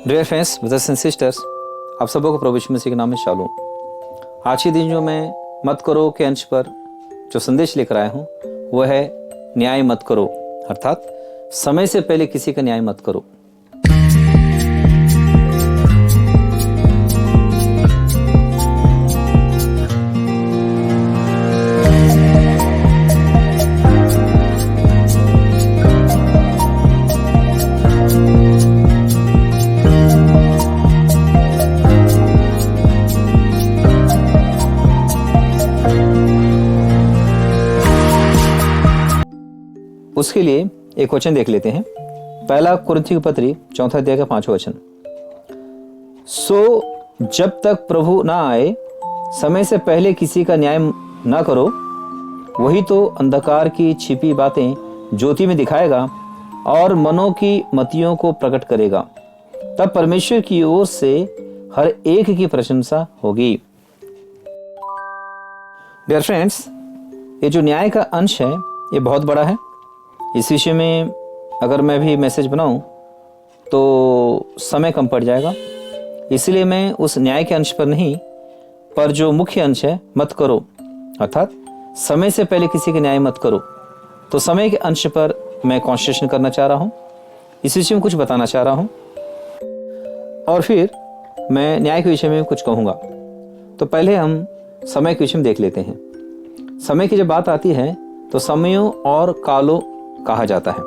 Dear friends, brothers and sisters, आप सबों को प्रभु यीशु मसीह के नाम में शालोम। आज के दिन जो मैं मत करो के अंश पर जो संदेश लेकर आया हूँ वह है न्याय मत करो, अर्थात समय से पहले किसी का न्याय मत करो। उसके लिए एक वचन देख लेते हैं। पहला कुरिन्थियों की पत्री 4 अध्याय का 5वां वचन। सो जब तक प्रभु ना आए समय से पहले किसी का न्याय ना करो, वही तो अंधकार की छिपी बातें ज्योति में दिखाएगा और मनों की मतियों को प्रकट करेगा। तब परमेश्वर की ओर से हर एक की प्रशंसा होगी। डियर फ्रेंड्स, ये जो न्याय का अंश है ये बहुत बड़ा है। इस विषय में अगर मैं भी मैसेज बनाऊं तो समय कम पड़ जाएगा, इसलिए मैं उस न्याय के अंश पर नहीं, पर जो मुख्य अंश है मत करो, अर्थात समय से पहले किसी के न्याय मत करो, तो समय के अंश पर मैं कॉन्सेंट्रेशन करना चाह रहा हूं। इस विषय में कुछ बताना चाह रहा हूं और फिर मैं न्याय के विषय में कुछ कहूँगा। तो पहले हम समय के विषय में देख लेते हैं। समय की जब बात आती है तो समयों और कालों कहा जाता है।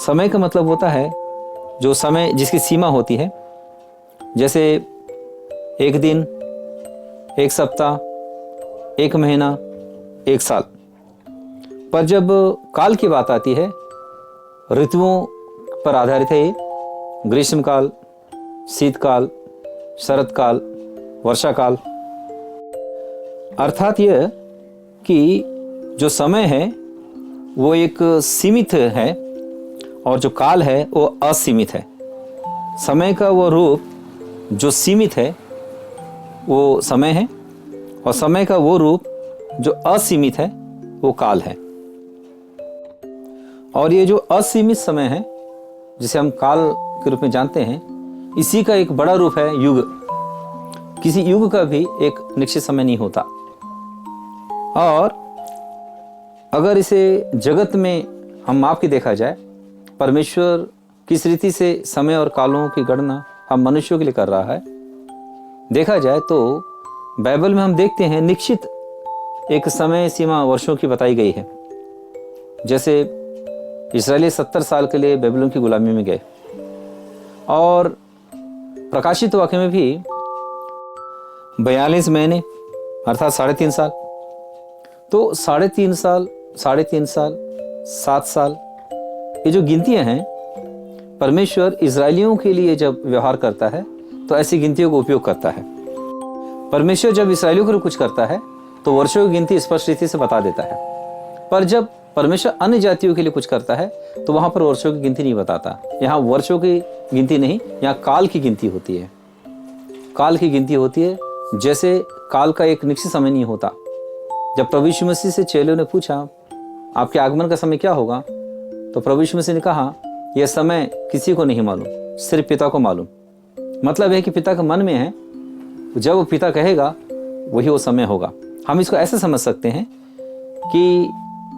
समय का मतलब होता है जो समय जिसकी सीमा होती है, जैसे एक दिन, एक सप्ताह, एक महीना, एक साल। पर जब काल की बात आती है, ऋतुओं पर आधारित है। ग्रीष्म काल, शीतकाल, शरद काल, वर्षा काल। अर्थात यह कि जो समय है वो एक सीमित है और जो काल है वो असीमित है। समय का वो रूप जो सीमित है वो समय है और समय का वो रूप जो असीमित है वो काल है। और ये जो असीमित समय है जिसे हम काल के रूप में जानते हैं, इसी का एक बड़ा रूप है युग। किसी युग का भी एक निश्चित समय नहीं होता। और अगर इसे जगत में हम माप के देखा जाए, परमेश्वर किस रीति से समय और कालों की गणना हम मनुष्यों के लिए कर रहा है, देखा जाए तो बाइबल में हम देखते हैं निश्चित एक समय सीमा वर्षों की बताई गई है। जैसे इस्राएली 70 साल के लिए बेबीलोन की गुलामी में गए और प्रकाशित वाक्य में भी 42 महीने अर्थात 3.5 साल। तो 3.5 साल, 3.5 साल, 7 साल, ये जो गिनतियां हैं, परमेश्वर इजरायलियों के लिए जब व्यवहार करता है तो ऐसी गिनतियों का उपयोग करता है। परमेश्वर जब इस्राएलियों के लिए कुछ करता है तो वर्षों की गिनती स्पष्ट रीति से बता देता है। पर जब परमेश्वर अन्य जातियों के लिए कुछ करता है तो वहां पर वर्षों की गिनती नहीं बताता। यहाँ वर्षों की गिनती नहीं, यहाँ काल की गिनती होती है। काल की गिनती होती है। जैसे काल का एक निश्चित समय नहीं होता। जब प्रभु यीशु मसीह से चेलों ने पूछा आपके आगमन का समय क्या होगा, तो प्रभु यीशु मसीह ने कहा यह समय किसी को नहीं मालूम, सिर्फ पिता को मालूम। मतलब है कि पिता के मन में है, जब वो पिता कहेगा वही वो समय होगा। हम इसको ऐसे समझ सकते हैं कि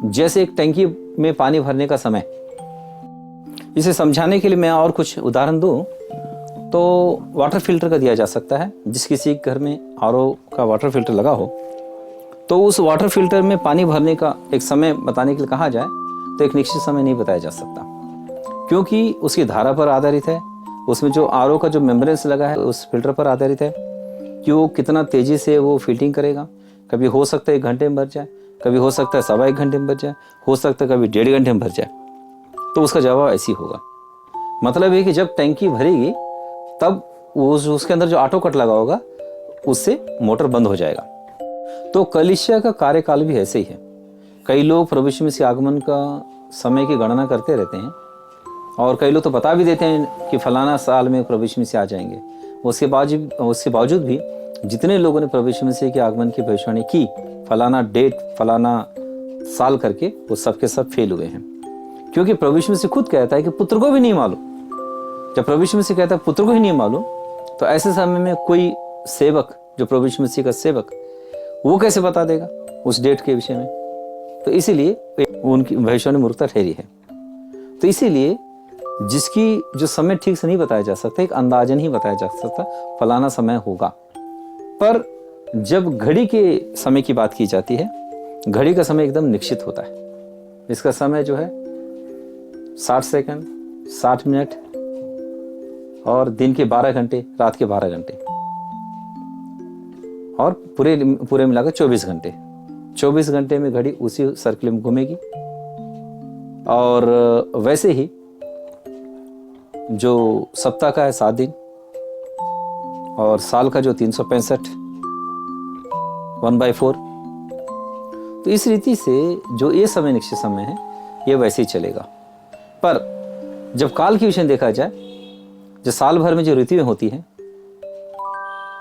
जैसे एक टंकी में पानी भरने का समय। इसे समझाने के लिए मैं और कुछ उदाहरण दूं तो वाटर फिल्टर का दिया जा सकता है। जिस किसी घर में आरओ का वाटर फिल्टर लगा हो तो उस वाटर फिल्टर में पानी भरने का एक समय बताने के लिए कहा जाए तो एक निश्चित समय नहीं बताया जा सकता, क्योंकि उसकी धारा पर आधारित है। उसमें जो आरओ का जो मेम्ब्रेन्स लगा है उस फिल्टर पर आधारित है कि वो कितना तेजी से वो फिल्टिंग करेगा। कभी हो सकता है 1 घंटे में भर जाए, कभी हो सकता है 1.25 घंटे में भर जाए, हो सकता है कभी 1.5 घंटे में भर जाए। तो उसका जवाब ऐसी होगा। मतलब है कि जब टैंकी भरेगी तब उसके अंदर जो ऑटो कट लगा होगा उससे मोटर बंद हो जाएगा। तो कलीसिया का कार्यकाल भी ऐसे ही है। कई लोग प्रभु यीशु मसीह आगमन का समय की गणना करते रहते हैं और कई लोग तो बता भी देते हैं कि फलाना साल में प्रभु यीशु मसीह आ जाएंगे। उसके बावजूद भी जितने लोगों ने प्रभु यीशु मसीह के आगमन की भविष्यवाणी की, फलाना डेट, फलाना साल करके, वो सब के सब फेल हुए हैं। क्योंकि प्रभु यीशु मसीह खुद कहता है कि पुत्र को भी नहीं मालूम जब प्रभु यीशु मसीह कहता है पुत्र को ही नहीं मालूम, तो ऐसे समय में कोई सेवक, जो प्रभु यीशु मसीह का सेवक, वो कैसे बता देगा उस डेट के विषय में? तो इसीलिए उनकी भविष्यवाणी मूर्खता ठहरी है। तो इसीलिए जिसकी जो समय ठीक से नहीं बताया जा सकता, एक अंदाजन ही बताया जा सकता फलाना समय होगा। पर जब घड़ी के समय की बात की जाती है, घड़ी का समय एकदम निश्चित होता है। इसका समय जो है 60 सेकंड, 60 मिनट और दिन के 12 घंटे, रात के 12 घंटे और पूरे मिलाकर 24 घंटे। 24 घंटे में घड़ी उसी सर्कल में घूमेगी। और वैसे ही जो सप्ताह का है 7 दिन और साल का जो 365 1/4, तो इस रीति से जो ये समय निश्चित समय है ये वैसे ही चलेगा। पर जब काल की विषय देखा जाए, जो साल भर में जो ऋतुएं होती हैं,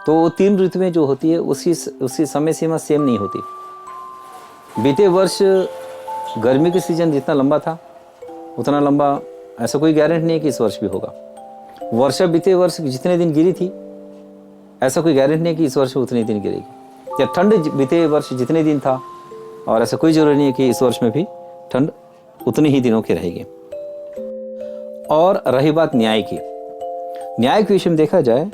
तो 3 ऋतुएं जो होती है उसकी समय सीमा सेम नहीं होती। बीते वर्ष गर्मी के सीजन जितना लंबा था उतना लंबा ऐसा कोई गारंटी नहीं है कि इस वर्ष भी होगा। वर्षा बीते वर्ष जितने दिन गिरी थी ऐसा कोई गारंटी नहीं है कि इस वर्ष उतने दिन गिरेगी। या ठंड बीते वर्ष जितने दिन था और ऐसा कोई जरूरी नहीं है कि इस वर्ष में भी ठंड उतनी ही दिनों की रहेगी। और रही बात न्याय की, न्याय के विषय में देखा जाए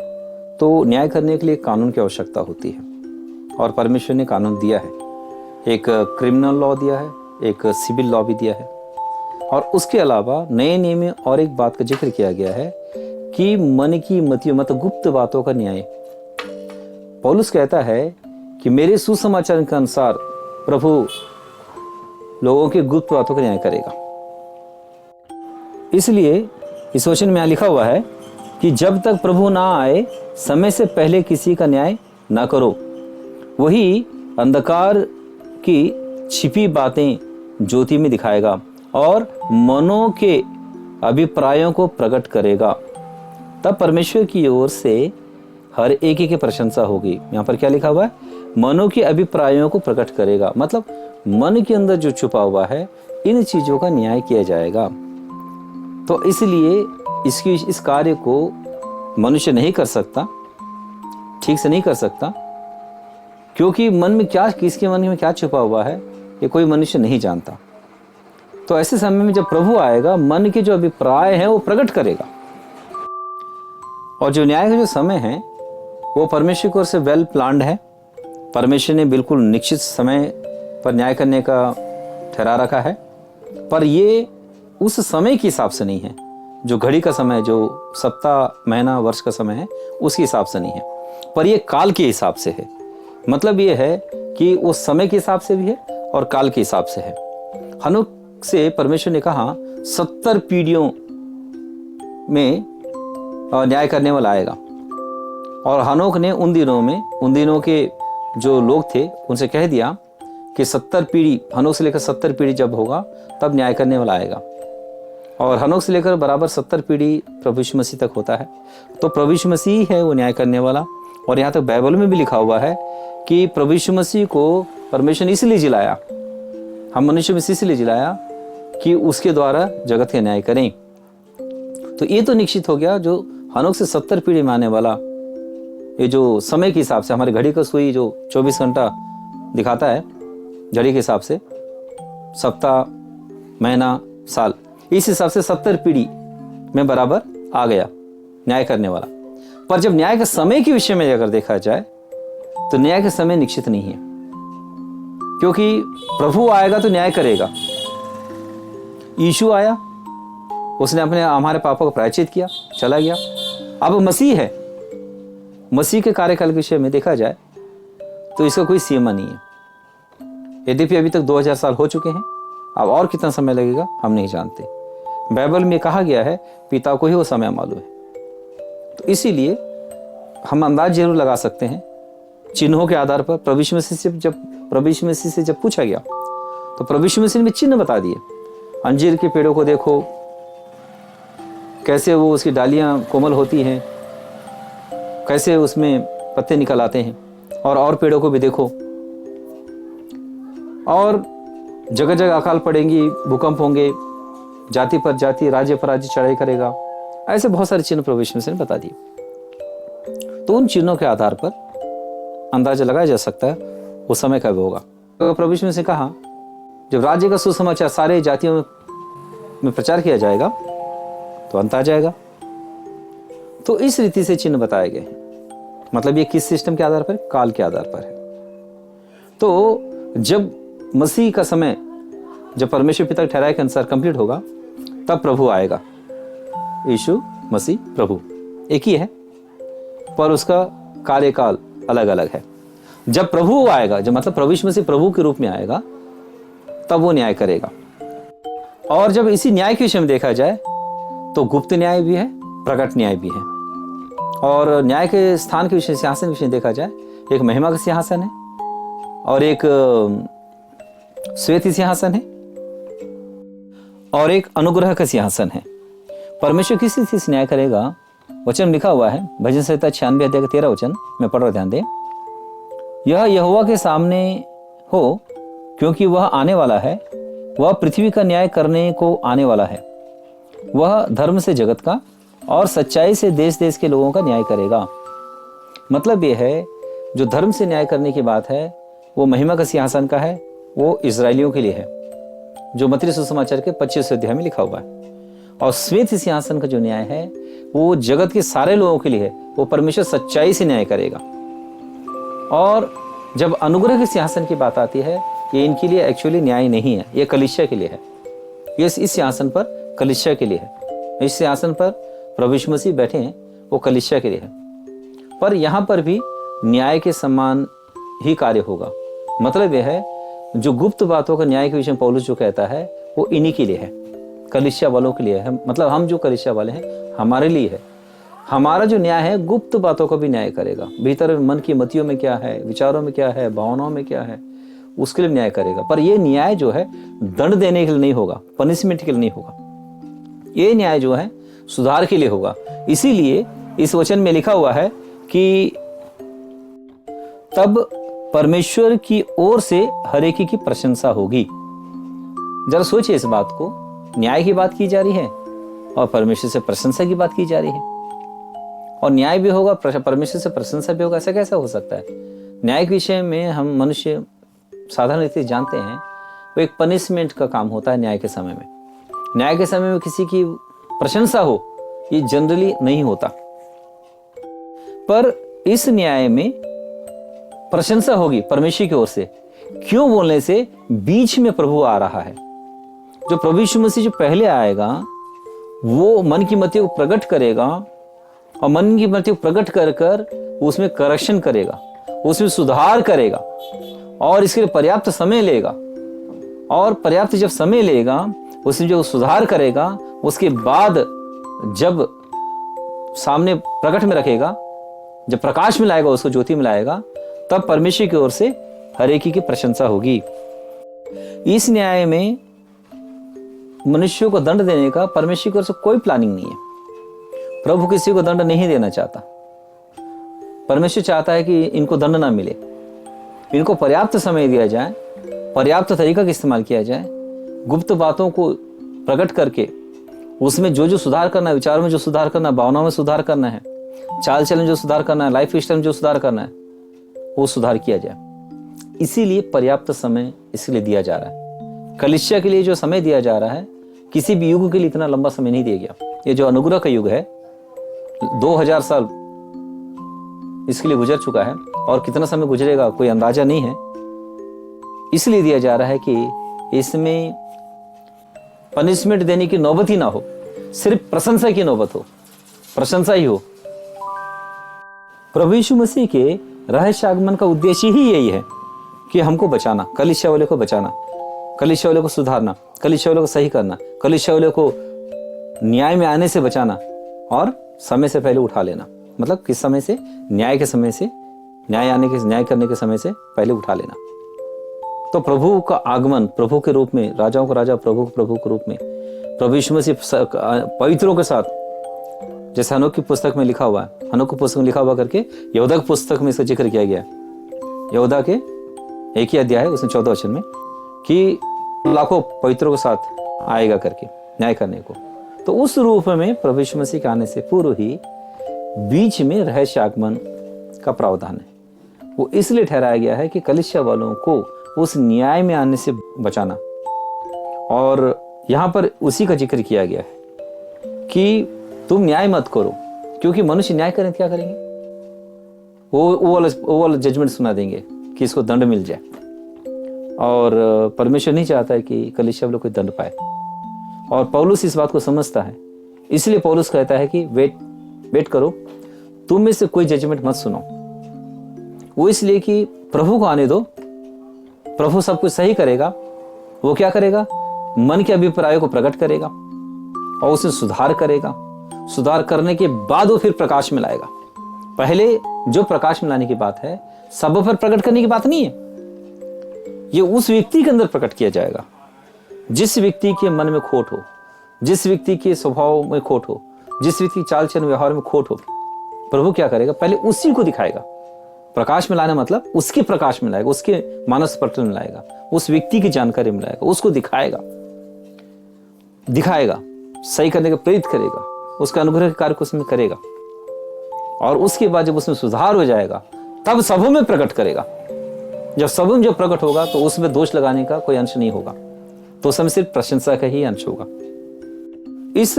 तो न्याय करने के लिए कानून की आवश्यकता होती है और परमेश्वर ने कानून दिया है। एक क्रिमिनल लॉ दिया है, एक सिविल लॉ भी दिया है। और उसके अलावा नए नियम में और एक बात का जिक्र किया गया है कि मन की मतियों मतलब गुप्त बातों का न्याय। पौलुस कहता है कि मेरे सुसमाचार के अनुसार प्रभु लोगों के गुप्त बातों का न्याय करेगा। इसलिए इस वचन में यहाँ लिखा हुआ है कि जब तक प्रभु ना आए समय से पहले किसी का न्याय ना करो। वही अंधकार की छिपी बातें ज्योति में दिखाएगा और मनों के अभिप्रायों को प्रकट करेगा। तब परमेश्वर की ओर से हर एक की प्रशंसा होगी। यहाँ पर क्या लिखा हुआ है? मनों के अभिप्रायों को प्रकट करेगा, मतलब मन के अंदर जो छुपा हुआ है इन चीजों का न्याय किया जाएगा। तो इसलिए इस कार्य को मनुष्य नहीं कर सकता, ठीक से नहीं कर सकता, क्योंकि मन में क्या, किसके मन में क्या छुपा हुआ है ये कोई मनुष्य नहीं जानता। तो ऐसे समय में जब प्रभु आएगा मन के जो अभिप्राय हैं वो प्रकट करेगा। और जो न्याय का जो समय है वो परमेश्वर की ओर से वेल प्लान्ड है। परमेश्वर ने बिल्कुल निश्चित समय पर न्याय करने का ठहरा रखा है, पर ये उस समय के हिसाब से नहीं है। जो घड़ी का समय, जो सप्ताह, महीना, वर्ष का समय है उसके हिसाब से नहीं है, पर ये काल के हिसाब से है। मतलब ये है कि वो समय के हिसाब से भी है और काल के हिसाब से है। हनोक से परमेश्वर ने कहा 70 पीढ़ियों में न्याय करने वाला आएगा। और हनोक ने उन दिनों के जो लोग थे उनसे कह दिया कि 70 पीढ़ी, हनोक से लेकर 70 पीढ़ी जब होगा तब न्याय करने वाला आएगा। और हनोक से लेकर बराबर 70 पीढ़ी प्रभु यीशु मसीह तक होता है। तो प्रभु यीशु मसीह है वो न्याय करने वाला। और यहाँ तक बाइबल में भी लिखा हुआ है कि प्रभु यीशु मसीह को परमेश्वर ने इसलिए जिलाया, हम मनुष्य मसीह इसलिए जिलाया कि उसके द्वारा जगत का न्याय करें। तो ये तो निश्चित हो गया, जो हनोक से 70 पीढ़ी में आने वाला, ये जो समय के हिसाब से हमारी घड़ी का सुई जो 24 घंटा दिखाता है घड़ी के हिसाब से, सप्ताह, महीना, साल, इस हिसाब से 70 पीढ़ी में बराबर आ गया न्याय करने वाला। पर जब न्याय के समय के विषय में अगर देखा जाए तो न्याय का समय निश्चित नहीं है, क्योंकि प्रभु आएगा तो न्याय करेगा। यीशु आया, उसने हमारे पापों का प्रायश्चित किया, चला गया। अब मसीह है, मसीह के कार्यकाल के विषय में देखा जाए तो इसका कोई सीमा नहीं है। यद्यपि अभी तक 2000 साल हो चुके हैं, अब और कितना समय लगेगा हम नहीं जानते। बाइबल में कहा गया है पिता को ही वो समय मालूम है। तो इसीलिए हम अंदाज जरूर लगा सकते हैं चिन्हों के आधार पर। प्रभु यीशु मसीह से जब पूछा गया तो प्रभु यीशु मसीह ने चिन्ह बता दिए। अंजीर के पेड़ों को देखो कैसे वो उसकी डालियां कोमल होती हैं, कैसे उसमें पत्ते निकल आते हैं, और पेड़ों को भी देखो। और जगह जगह अकाल पड़ेंगी, भूकंप होंगे, जाति पर जाति, राज्य पर राज्य चढ़ाई करेगा, ऐसे बहुत सारे चिन्ह प्रभु यीशु मसीह ने बता दिए। तो उन चिन्हों के आधार पर अंदाजा लगाया जा सकता है वो समय कब होगा। तो प्रभु यीशु मसीह ने कहा जब राज्य का सुसमाचार सारे जातियों में प्रचार किया जाएगा तो अंत आ जाएगा। तो इस रीति से चिन्ह बताए गए हैं। मतलब ये किस सिस्टम के आधार पर? काल के आधार पर है। तो जब मसीह का समय, जब परमेश्वर पिता के ठहराए के अनुसार कंप्लीट होगा, तब प्रभु आएगा। यीशु मसीह प्रभु एक ही है, पर उसका कार्यकाल अलग अलग है। जब प्रभु आएगा, जब मतलब प्रभु यीशु मसीह प्रभु के रूप में आएगा, तब वो न्याय करेगा। और जब इसी न्याय के विषय में देखा जाए तो गुप्त न्याय भी है, प्रकट न्याय भी है। और न्याय के स्थान के विषय, सिंहासन के विषय देखा जाए, एक महिमा का सिंहासन है और एक श्वेत सिंहासन है और एक अनुग्रह का सिंहासन है। परमेश्वर किस रीति से न्याय करेगा, वचन लिखा हुआ है भजन संहिता 96 अध्याय का 13 वचन, मैं पढ़ रहा, ध्यान दें। यह यहोवा के सामने हो, क्योंकि वह आने वाला है, वह पृथ्वी का न्याय करने को आने वाला है। वह धर्म से जगत का और सच्चाई से देश देश के लोगों का न्याय करेगा। मतलब यह है, जो धर्म से न्याय करने की बात है वो महिमा का सिंहासन का है, वो इजरायलियों के लिए है, जो मत्ती सुसमाचार के 25 अध्याय में लिखा हुआ है। और श्वेत सिंहासन का जो न्याय है वो जगत के सारे लोगों के लिए है, वो परमेश्वर सच्चाई से न्याय करेगा। और जब अनुग्रह के सिंहासन की बात आती है, ये इनके लिए एक्चुअली न्याय नहीं है, ये कलीसिया के लिए है। ये इस सिंहासन पर कलीसिया के लिए है। इस सिंहासन पर प्रभु यीशु मसीह बैठे हैं, वो कलीसिया के लिए है। पर यहाँ पर भी न्याय के समान ही कार्य होगा। मतलब यह है, जो गुप्त बातों का न्याय के विषय में पौलुस जो कहता है वो इन्हीं के लिए है, कलीसिया वालों के लिए है। मतलब हम जो कलीसिया वाले हैं हमारे लिए है। हमारा जो न्याय है गुप्त बातों का भी न्याय करेगा। भीतर मन की मतियों में क्या है, विचारों में क्या है, भावनाओं में क्या है, उसके लिए न्याय करेगा। पर यह न्याय जो है दंड देने के लिए नहीं होगा, पनिशमेंट के लिए नहीं होगा। ये न्याय जो है सुधार के लिए होगा। इसीलिए इस वचन में लिखा हुआ है कि तब परमेश्वर की ओर से हर एक की प्रशंसा होगी। जरा सोचिए इस बात को, न्याय की बात की जा रही है और परमेश्वर से प्रशंसा की बात की जा रही है। और न्याय भी होगा, परमेश्वर से प्रशंसा भी होगा, ऐसा कैसा हो सकता है? न्याय के विषय में हम मनुष्य साधारण रीति जानते हैं, वो एक पनिशमेंट का काम होता है। न्याय के समय में, न्याय के समय में किसी की प्रशंसा हो, ये जनरली नहीं होता। पर इस न्याय में प्रशंसा होगी परमेश्वर की ओर से। क्यों बोलने से बीच में प्रभु आ रहा है। जो प्रभु यीशु मसीह जो पहले आएगा वो मन की मतियों को प्रकट करेगा और मन की मतियों को प्रकट कर कर उसमें करेक्शन करेगा, उसमें सुधार करेगा और इसके लिए पर्याप्त समय लेगा। और पर्याप्त जब समय लेगा, उसमें जो सुधार करेगा, उसके बाद जब सामने प्रकट में रखेगा, जब प्रकाश में लाएगा, उसको ज्योति में लाएगा, तब परमेश्वर की ओर से हर एक की प्रशंसा होगी। इस न्याय में मनुष्यों को दंड देने का परमेश्वर की ओर से कोई प्लानिंग नहीं है। प्रभु किसी को दंड नहीं देना चाहता। परमेश्वर चाहता है कि इनको दंड ना मिले, इनको पर्याप्त समय दिया जाए, पर्याप्त तरीका का इस्तेमाल किया जाए, गुप्त बातों को प्रकट करके उसमें जो जो सुधार करना है, विचारों में जो सुधार करना है, भावनाओं में सुधार करना है, चाल चलन जो सुधार करना है, लाइफ स्टाइल में जो सुधार करना है, वो सुधार किया जाए। इसीलिए पर्याप्त समय इसलिए दिया जा रहा है। कलीसिया के लिए जो समय दिया जा रहा है, किसी भी युग के लिए इतना लंबा समय नहीं दिया गया। ये जो अनुग्रह का युग है, 2000 साल इसके लिए गुजर चुका है और कितना समय गुजरेगा कोई अंदाजा नहीं है। इसलिए दिया जा रहा है कि इसमें पनिशमेंट देने की नौबत ही ना हो, सिर्फ प्रशंसा की नौबत हो, प्रशंसा ही हो। प्रभु यीशु मसीह के रहस्य आगमन का उद्देश्य ही यही है कि हमको बचाना, कलीसिया वाले को बचाना, कलीसिया वाले को सुधारना, कलीसिया वाले को सही करना, कलीसिया वाले को न्याय में आने से बचाना और समय से पहले उठा लेना। मतलब किस समय से? न्याय के समय से, न्याय करने के समय से पहले उठा लेना। तो प्रभु का आगमन प्रभु के रूप में, राजाओं का राजा, प्रभु के रूप में, प्रभु यीशु मसीह पवित्रों के साथ, जैसे हनोक की पुस्तक में लिखा हुआ है, हनोक की पुस्तक में लिखा हुआ करके यहूदा की पुस्तक में इसका जिक्र किया गया है। यहूदा के 1 अध्याय है, उसमें 14 वचन में, कि लाखों पवित्रों के साथ आएगा करके न्याय करने को। तो उस रूप में प्रभु यीशु मसीह के आने से पूर्व ही बीच में रहस्य आगमन का प्रावधान है। वो इसलिए ठहराया गया है कि कलीसिया वालों को उस न्याय में आने से बचाना। और यहाँ पर उसी का जिक्र किया गया है कि तुम न्याय मत करो, क्योंकि मनुष्य न्याय करें क्या करेंगे, वो वाला जजमेंट सुना देंगे कि इसको दंड मिल जाए। और परमेश्वर नहीं चाहता है कि कलीसिया वालों को दंड पाए। और पौलुस इस बात को समझता है, इसलिए पौलुस कहता है कि वेट करो, तुम में से कोई जजमेंट मत सुनो। वो इसलिए कि प्रभु को आने दो, प्रभु सब कुछ सही करेगा। वो क्या करेगा, मन के अभिप्रायों को प्रकट करेगा और उसमें सुधार करेगा। सुधार करने के बाद वो फिर प्रकाश में लाएगा। पहले जो प्रकाश में लाने की बात है, सब पर प्रकट करने की बात नहीं है। ये उस व्यक्ति के अंदर प्रकट किया जाएगा जिस व्यक्ति के मन में खोट हो, जिस व्यक्ति के स्वभाव में खोट हो, जिस व्यक्ति के चाल चलन व्यवहार में खोट हो। प्रभु क्या करेगा, पहले उसी को दिखाएगा। प्रकाश में लाना मतलब उसके प्रकाश में लाएगा, उसके मानस पटल में लाएगा, उस व्यक्ति की जानकारी में लाएगा, उसको दिखाएगा, सही करने का प्रेरित करेगा, उसका अनुग्रह के कार्य को उसमें करेगा। और उसके बाद जब उसमें सुधार हो जाएगा तब सबों में प्रकट करेगा। जब सबों में जो प्रकट होगा तो उसमें दोष लगाने का कोई अंश नहीं होगा, तो उसमें सिर्फ प्रशंसा का ही अंश होगा। इस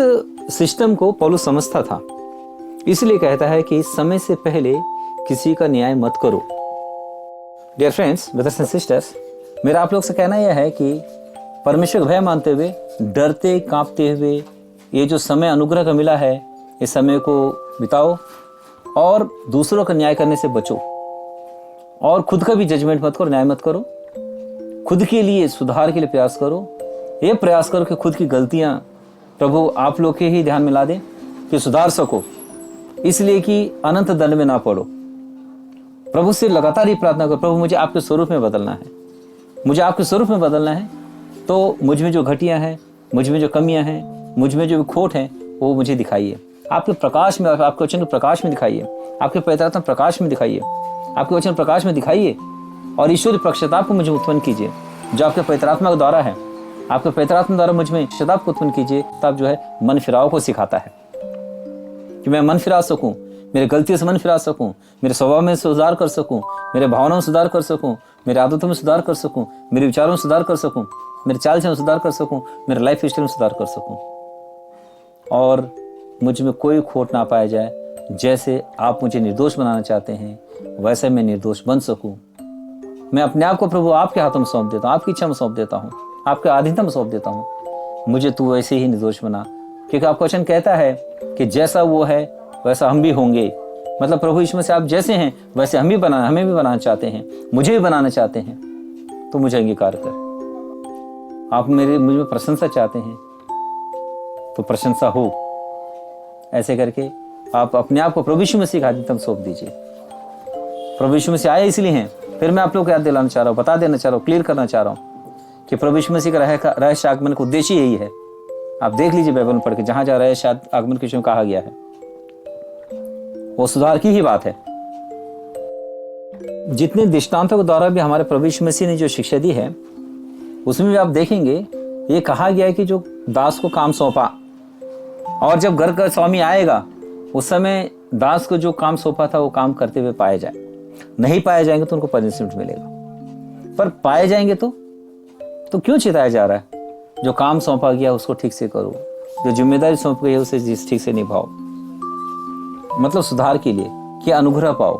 सिस्टम को पौलुस समझता था, इसलिए कहता है कि समय से पहले किसी का न्याय मत करो। Dear friends, brothers and sisters, मेरा आप लोग से कहना यह है कि परमेश्वर का भय मानते हुए, डरते कांपते हुए ये जो समय अनुग्रह का मिला है, इस समय को बिताओ और दूसरों का न्याय करने से बचो। और खुद का भी जजमेंट मत करो, न्याय मत करो। खुद के लिए सुधार के लिए प्रयास करो। ये प्रयास करो कि खुद की गलतियां प्रभु आप लोग के ही ध्यान में ला दें कि सुधार सको, इसलिए कि अनंत दंड में ना पड़ो। प्रभु से लगातार ही प्रार्थना करो, प्रभु मुझे आपके स्वरूप में बदलना है, मुझे आपके स्वरूप में बदलना है। तो मुझ में जो घटियां हैं, मुझ में जो कमियां हैं, मुझ में जो खोट हैं, वो मुझे दिखाइए। आपके प्रकाश में, आपके वचन के प्रकाश में दिखाइए, आपके पवित्र आत्मा प्रकाश में दिखाइए, आपके वचन प्रकाश में दिखाइए। और ईश्वरी पक्षताप को मुझे उत्पन्न कीजिए जो आपके पवित्र आत्मा के द्वारा है। आपके पवित्र आत्मा द्वारा मुझ में पक्षताप को उत्पन्न कीजिए, तब जो है मन फिराव को सिखाता है कि मैं मन फिरा सकूं, मेरे गलतियों से मन फिरा सकूं, मेरे स्वभाव में सुधार कर सकूं, मेरे भावनाओं में सुधार कर सकूं, मेरे आदतों में सुधार कर सकूं, मेरे विचारों में सुधार कर सकूं, मेरे चाल चलन में सुधार कर सकूं, मेरे लाइफ स्टाइल में सुधार कर सकूं और मुझ में कोई खोट ना पाया जाए। जैसे आप मुझे निर्दोष बनाना चाहते हैं, वैसे मैं निर्दोष बन सकूं। मैं अपने आप को प्रभु आपके हाथों में सौंप देता हूं, आपकी इच्छा में सौंप देता हूं, आपके अधीनता में सौंप देता हूं। मुझे तू वैसे ही निर्दोष बना, क्योंकि आपका वचन कहता है कि जैसा वो है वैसा हम भी होंगे। मतलब प्रभु यीशु मसीह आप जैसे हैं वैसे हमें भी बनाना चाहते हैं, मुझे भी बनाना चाहते हैं। तो मुझे अंगीकार कर। आप मुझ में प्रशंसा चाहते हैं तो प्रशंसा हो। ऐसे करके आप अपने आप को प्रभु यीशु मसीह के हाथ में सौंप दीजिए। प्रभु यीशु मसीह आए इसलिए हैं। फिर मैं आप लोग को याद दिलाना चाह रहा हूँ, बता देना चाह रहा हूँ, क्लियर करना चाह रहा हूँ कि प्रभु यीशु मसीह का रहस्य आगमन का उद्देश्य यही है। आप देख लीजिए बाइबल में पढ़ के, जहां जहां रहस्य आगमन के विषय में कहा गया है वो सुधार की ही बात है। जितने दृष्टांतों के द्वारा भी हमारे प्रभु यीशु मसीह ने जो शिक्षा दी है, उसमें भी आप देखेंगे ये कहा गया है कि जो दास को काम सौंपा, और जब घर का स्वामी आएगा उस समय दास को जो काम सौंपा था वो काम करते हुए पाया जाए। नहीं पाए जाएंगे तो उनको पनिशमेंट मिलेगा, पर पाए जाएंगे तो क्यों चिताया जा रहा है? जो काम सौंपा गया उसको ठीक से करो, जो जिम्मेदारी सौंप गई है उसे ठीक से निभाओ। मतलब सुधार के लिए कि अनुग्रह पाओ,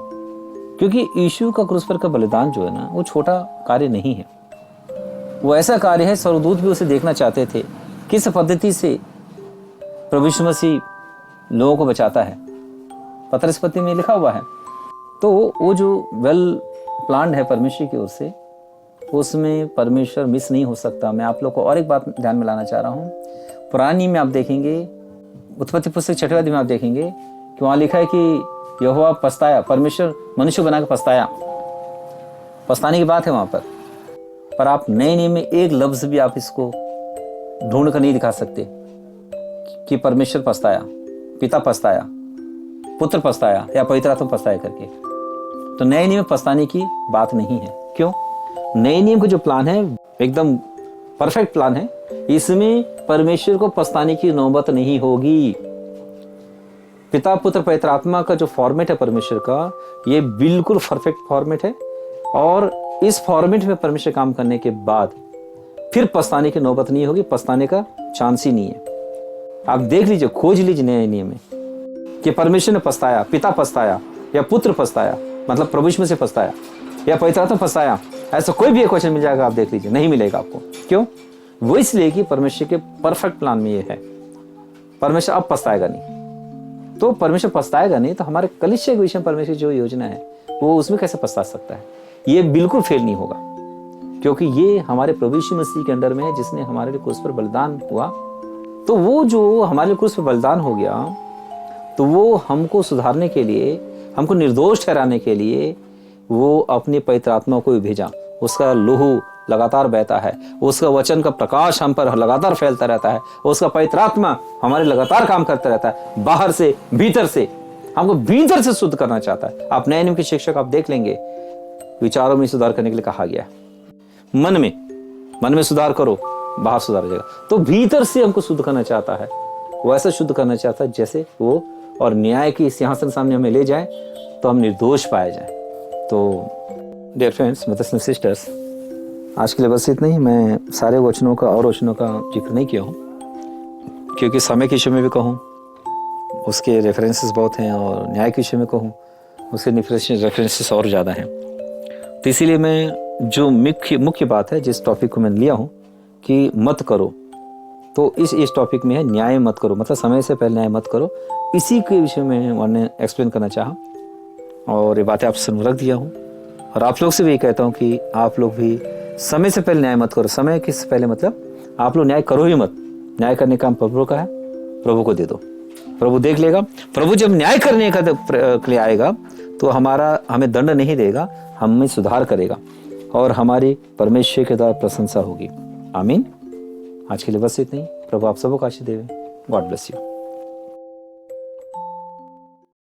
क्योंकि यीशु का क्रूस पर का बलिदान जो है ना, वो छोटा कार्य नहीं है। वो ऐसा कार्य है, स्वर्गदूत भी उसे देखना चाहते थे किस पद्धति से प्रभु यीशु मसीह लोगों को बचाता है। पतरस पत्री में लिखा हुआ है। तो वो जो वेल प्लान्ड है परमेश्वर की ओर से, उसमें परमेश्वर मिस नहीं हो सकता। मैं आप लोग को और एक बात ध्यान में लाना चाह रहा हूँ। पुरानी में आप देखेंगे, उत्पत्ति पुस्तक 6वें अध्याय में आप देखेंगे कि वहाँ लिखा है कि यहोवा पछताया, परमेश्वर मनुष्य बना के पछताया। पछताने की बात है वहाँ पर आप नए नियम में एक लफ्ज भी आप इसको ढूंढ कर नहीं दिखा सकते कि परमेश्वर पछताया, पिता पछताया, पुत्र पछताया या पवित्र आत्मा पछताया करके। तो नए नियम में पछताने की बात नहीं है। क्यों? नए नियम का जो प्लान है एकदम परफेक्ट प्लान है इसमें परमेश्वर को पछताने की नौबत नहीं होगी। पिता पुत्र पवित्र आत्मा का जो फॉर्मेट है परमेश्वर का, ये बिल्कुल परफेक्ट फॉर्मेट है। और इस फॉर्मेट में परमेश्वर काम करने के बाद फिर पछताने की नौबत नहीं होगी, पछताने का चांस ही नहीं है। आप देख लीजिए, खोज लीजिए नए नियम में कि परमेश्वर ने पछताया, पिता पछताया या पुत्र पछताया, मतलब प्रभु यीशु से पछताया या पवित्र आत्मा पछताया, ऐसा कोई भी एक क्वेश्चन मिल जाएगा, आप देख लीजिए, नहीं मिलेगा आपको। क्यों? वो इसलिए कि परमेश्वर के परफेक्ट प्लान में ये है, परमेश्वर अब पछताएगा नहीं। तो परमेश्वर पछताएगा नहीं तो हमारे कलीसिया के विषय में परमेश्वर जो योजना है वो उसमें कैसे पछता सकता है? ये बिल्कुल फेल नहीं होगा, क्योंकि ये हमारे प्रभु यीशु मसीह के अंडर में है, जिसने हमारे लिए क्रूस पर बलिदान हुआ। तो वो जो हमारे लिए क्रूस पर बलिदान हो गया, तो वो हमको सुधारने के लिए, हमको निर्दोष ठहराने के लिए वो अपनी पवित्र आत्मा को भी भेजा। उसका लहू लगातार बहता है, उसका वचन का प्रकाश हम पर लगातार फैलता रहता है, उसका पवित्र आत्मा हमारे लगातार काम करता रहता है, बाहर से भीतर से हमको भीतर से शुद्ध करना चाहता है। आप नए नियम के शिक्षक आप देख लेंगे, विचारों में सुधार करने के लिए कहा गया है। मन में सुधार करो, बाहर सुधार हो जाएगा। तो भीतर से हमको शुद्ध करना चाहता है, वो ऐसा शुद्ध करना चाहता है जैसे वो, और न्याय की सिंहासन सामने हमें ले जाए तो हम निर्दोष पाए जाए। तो dear friends, brothers and sisters, आज के लिए बस इतना ही। मैं सारे वचनों का और वचनों का जिक्र नहीं किया हूँ, क्योंकि समय के विषय में भी कहूँ उसके रेफरेंसेस बहुत हैं, और न्याय के विषय में कहूँ उसके रेफरेंसेस और ज़्यादा हैं। तो इसीलिए मैं जो मुख्य बात है, जिस टॉपिक को मैंने लिया हूँ कि मत करो, तो इस टॉपिक में है न्याय मत करो, मतलब समय से पहले न्याय मत करो। इसी के विषय में मैंने एक्सप्लेन करना चाहा और ये बातें आप सामने रख दिया हूँ। और आप लोग से भी कहता हूँ कि आप लोग भी समय से पहले न्याय मत करो। समय के पहले मतलब आप लोग न्याय करो ही मत। न्याय करने का काम प्रभु का है, प्रभु को दे दो, प्रभु देख लेगा। प्रभु जब न्याय करने का के लिए आएगा तो हमें दंड नहीं देगा, हमें सुधार करेगा और हमारी परमेश्वर के द्वारा प्रशंसा होगी। आमीन। आज के लिए बस इतना ही। प्रभु आप सबको आशीष देवे। God bless you.